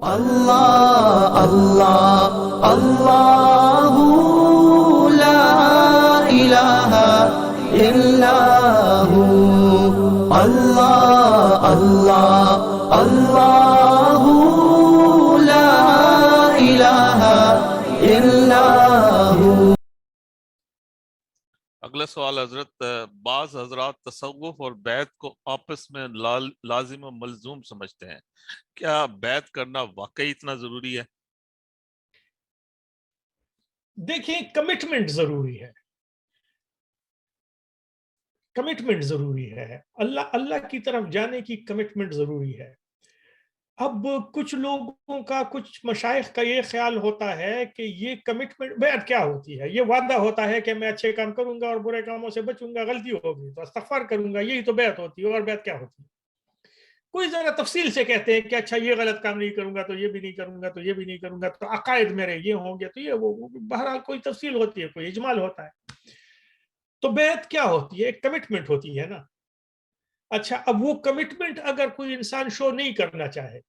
اللہ اللہ اللہ لا الہ الا ہو، اللہ اللہ اللہ لا الہ الا ہو۔ اگلا سوال حضرت، بعض حضرات تصوف اور بیعت کو آپس میں لازم و ملزوم سمجھتے ہیں، کیا بیعت کرنا واقعی اتنا ضروری ہے؟ دیکھیں، کمٹمنٹ ضروری ہے، کمٹمنٹ ضروری ہے، اللہ کی طرف جانے کی کمٹمنٹ ضروری ہے۔ اب کچھ لوگوں کا، کچھ مشائخ کا یہ خیال ہوتا ہے کہ یہ کمٹمنٹ، بیعت کیا ہوتی ہے؟ یہ وعدہ ہوتا ہے کہ میں اچھے کام کروں گا اور برے کاموں سے بچوں گا، غلطی ہوگی تو استغفار کروں گا، یہی تو بیعت ہوتی ہے۔ اور بیعت کیا ہوتی ہے؟ کوئی ذرا تفصیل سے کہتے ہیں کہ اچھا یہ غلط کام نہیں کروں گا تو یہ بھی نہیں کروں گا، تو یہ بھی نہیں کروں گا، تو عقائد میرے یہ ہوں گے، تو یہ وہ، بہرحال کوئی تفصیل ہوتی ہے، کوئی اجمال ہوتا ہے۔ تو بیعت کیا ہوتی ہے؟ ایک کمٹمنٹ ہوتی ہے نا۔ اچھا، اب وہ کمٹمنٹ اگر کوئی انسان شو نہیں کرنا چاہے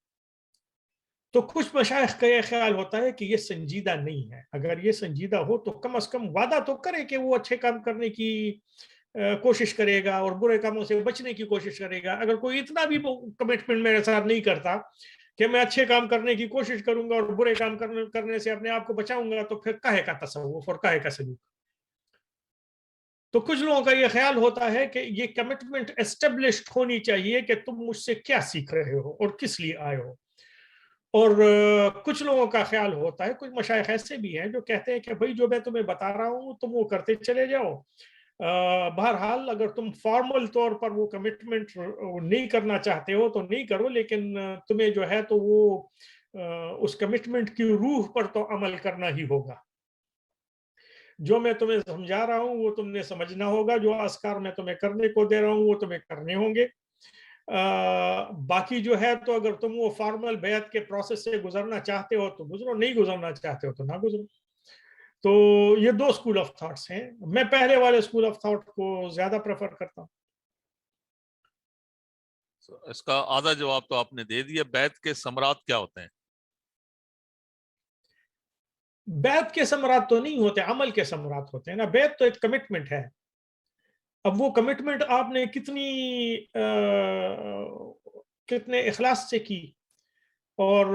تو کچھ مشائخ کا یہ خیال ہوتا ہے کہ یہ سنجیدہ نہیں ہے۔ اگر یہ سنجیدہ ہو تو کم از کم وعدہ تو کرے کہ وہ اچھے کام کرنے کی کوشش کرے گا اور برے کاموں سے بچنے کی کوشش کرے گا۔ اگر کوئی اتنا بھی کمٹمنٹ میرے ساتھ نہیں کرتا کہ میں اچھے کام کرنے کی کوشش کروں گا اور برے کام کرنے سے اپنے آپ کو بچاؤں گا، تو پھر کاہے کا تصوف اور کاہے کا سلوک؟ تو کچھ لوگوں کا یہ خیال ہوتا ہے کہ یہ کمٹمنٹ اسٹیبلشڈ ہونی چاہیے کہ تم مجھ سے کیا سیکھ رہے ہو اور کس لیے آئے ہو۔ اور کچھ لوگوں کا خیال ہوتا ہے، کچھ مشائخ ایسے بھی ہیں جو کہتے ہیں کہ بھائی جو میں تمہیں بتا رہا ہوں تم وہ کرتے چلے جاؤ، بہرحال اگر تم فارمل طور پر وہ کمٹمنٹ نہیں کرنا چاہتے ہو تو نہیں کرو، لیکن تمہیں جو ہے تو وہ اس کمٹمنٹ کی روح پر تو عمل کرنا ہی ہوگا۔ جو میں تمہیں سمجھا رہا ہوں وہ تم نے سمجھنا ہوگا، جو اذکار میں تمہیں کرنے کو دے رہا ہوں وہ تمہیں کرنے ہوں گے۔ باقی جو ہے تو اگر تم وہ فارمل بیعت کے پروسیس سے گزرنا چاہتے ہو تو گزرو، نہیں گزرنا چاہتے ہو تو نہ گزرو۔ تو یہ دو اسکول آف تھاٹس ہیں، میں پہلے والے اسکول آف تھاٹ کو زیادہ پریفر کرتا ہوں۔ اس کا آدھا جواب تو آپ نے دے دیا۔ بیعت کے ثمرات کیا ہوتے ہیں؟ بیعت کے ثمرات تو نہیں ہوتے، عمل کے ثمرات ہوتے ہیں نا۔ بیعت تو ایک کمٹمنٹ ہے، اب وہ کمٹمنٹ آپ نے کتنے اخلاص سے کی اور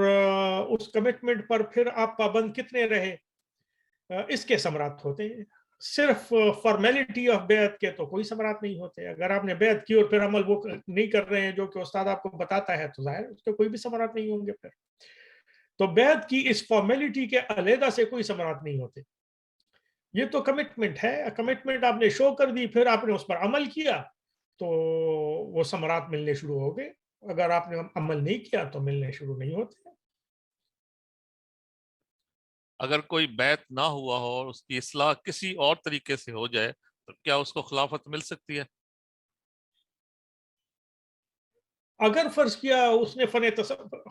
اس کمٹمنٹ پر پھر آپ پابند کتنے رہے، اس کے ثمرات ہوتے ہیں۔ صرف فارمیلٹی آف بیعت کے تو کوئی ثمرات نہیں ہوتے۔ اگر آپ نے بیعت کی اور پھر عمل وہ نہیں کر رہے ہیں جو کہ استاد آپ کو بتاتا ہے تو ظاہر اس کے کوئی بھی ثمرات نہیں ہوں گے۔ پھر تو بیعت کی اس فارمیلٹی کے علیحدہ سے کوئی ثمرات نہیں ہوتے، یہ تو کمٹمنٹ ہے۔ کمٹمنٹ آپ نے شو کر دی، پھر آپ نے اس پر عمل کیا تو وہ ثمرات ملنے شروع ہو گئے، اگر آپ نے عمل نہیں کیا تو ملنے شروع نہیں ہوتے۔ اگر کوئی بیعت نہ ہوا ہو اور اس کی اصلاح کسی اور طریقے سے ہو جائے تو کیا اس کو خلافت مل سکتی ہے؟ اگر فرض کیا اس نے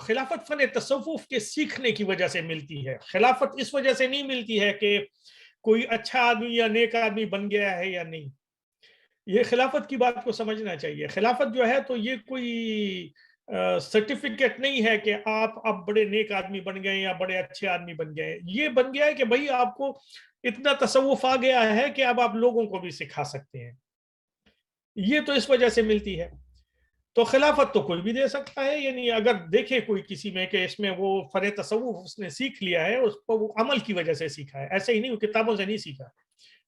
خلافت فن تصوف کے سیکھنے کی وجہ سے ملتی ہے، خلافت اس وجہ سے نہیں ملتی ہے کہ کوئی اچھا آدمی یا نیک آدمی بن گیا ہے یا نہیں۔ یہ خلافت کی بات کو سمجھنا چاہیے۔ خلافت جو ہے تو یہ کوئی سرٹیفکیٹ نہیں ہے کہ آپ اب بڑے نیک آدمی بن گئے یا بڑے اچھے آدمی بن گئے۔ یہ بن گیا ہے کہ بھائی آپ کو اتنا تصوف آ گیا ہے کہ اب آپ لوگوں کو بھی سکھا سکتے ہیں، یہ تو اس وجہ سے ملتی ہے۔ تو خلافت تو کوئی بھی دے سکتا ہے، یعنی اگر دیکھے کوئی کسی میں کہ اس میں وہ فن تصوف اس نے سیکھ لیا ہے، اس کو وہ عمل کی وجہ سے سیکھا ہے، ایسے ہی نہیں وہ کتابوں سے نہیں سیکھا،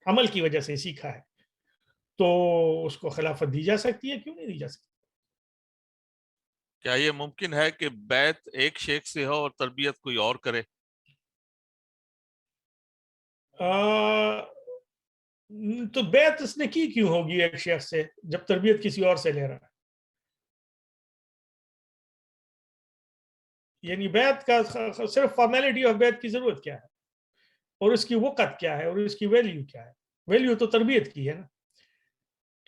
عمل کی وجہ سے سیکھا ہے، تو اس کو خلافت دی جا سکتی ہے، کیوں نہیں دی جا سکتی؟ کیا یہ ممکن ہے کہ بیعت ایک شیخ سے ہو اور تربیت کوئی اور کرے؟ تو بیعت اس نے کی کیوں ہوگی ایک شیخ سے جب تربیت کسی اور سے لے رہا ہے؟ یعنی بیعت کا صرف فارمیلٹی آف بیعت کی ضرورت کیا ہے اور اس کی وقت کیا ہے اور اس کی ویلیو کیا ہے؟ ویلیو تو تربیت کی ہے نا۔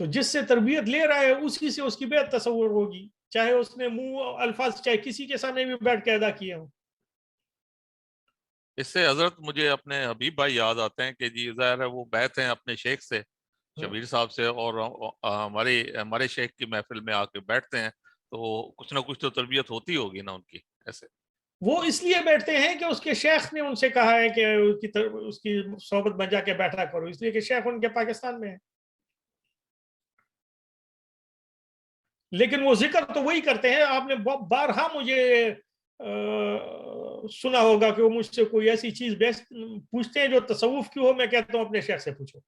تو جس سے تربیت لے رہا ہے اسی سے اس کی بیعت تصور ہوگی، چاہے اس نے منہ الفاظ چاہے کسی کے سامنے بھی بیٹھ کے ادا کیا ہو۔ اس سے حضرت مجھے اپنے حبیب بھائی یاد آتے ہیں کہ جی ظاہر ہے وہ بیعت ہیں اپنے شیخ سے، شبیر صاحب سے، اور ہمارے شیخ کی محفل میں آ کے بیٹھتے ہیں، تو کچھ نہ کچھ تو تربیت ہوتی ہوگی نا ان کی، ایسے۔ وہ اس لیے بیٹھتے ہیں کہ اس کے شیخ نے ان سے کہا ہے کہ اس کی صحبت بن جا کے بیٹھا کرو، اس لیے کہ شیخ ان کے پاکستان میں ہے. لیکن وہ ذکر تو وہی کرتے ہیں. آپ نے بارہا مجھے سنا ہوگا کہ وہ مجھ سے کوئی ایسی چیز پوچھتے ہیں جو تصوف کی ہو، میں کہتا ہوں اپنے شیخ سے پوچھو.